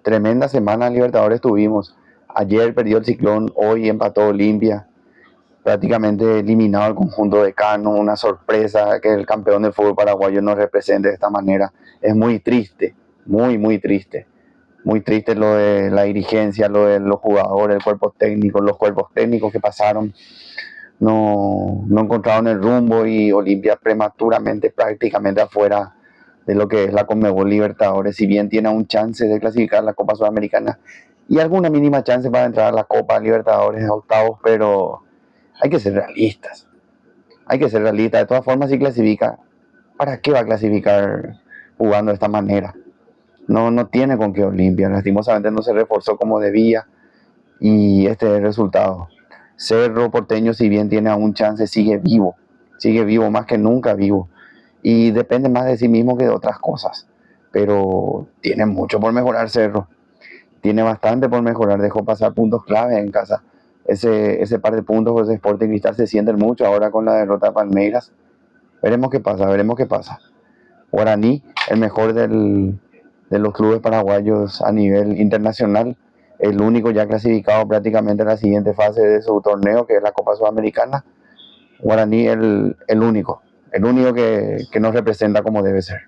Tremenda semana en Libertadores tuvimos. Ayer perdió el Ciclón, hoy empató Olimpia. Prácticamente eliminado el conjunto de Cano, una sorpresa que el campeón del fútbol paraguayo nos represente de esta manera. Es muy triste, muy triste. Muy triste lo de la dirigencia, lo de los jugadores, el cuerpo técnico, los cuerpos técnicos que pasaron. No encontraron el rumbo y Olimpia prematuramente prácticamente afuera de lo que es la Conmebol Libertadores, si bien tiene un chance de clasificar a la Copa Sudamericana y alguna mínima chance para entrar a la Copa Libertadores a octavos, pero hay que ser realistas. Hay que ser realistas. De todas formas, si clasifica, ¿para qué va a clasificar jugando de esta manera? No tiene con qué Olimpia. Lastimosamente no se reforzó como debía y este es el resultado. Cerro Porteño, si bien tiene aún chance, sigue vivo más que nunca vivo y depende más de sí mismo que de otras cosas, pero tiene mucho por mejorar Cerro, tiene bastante por mejorar, dejó pasar puntos claves en casa, ese par de puntos por ese Sporting Cristal se sienten mucho ahora con la derrota de Palmeiras, veremos qué pasa. Guaraní, el mejor de los clubes paraguayos a nivel internacional, el único ya clasificado prácticamente en la siguiente fase de su torneo, que es la Copa Sudamericana. Guaraní el único que nos representa como debe ser.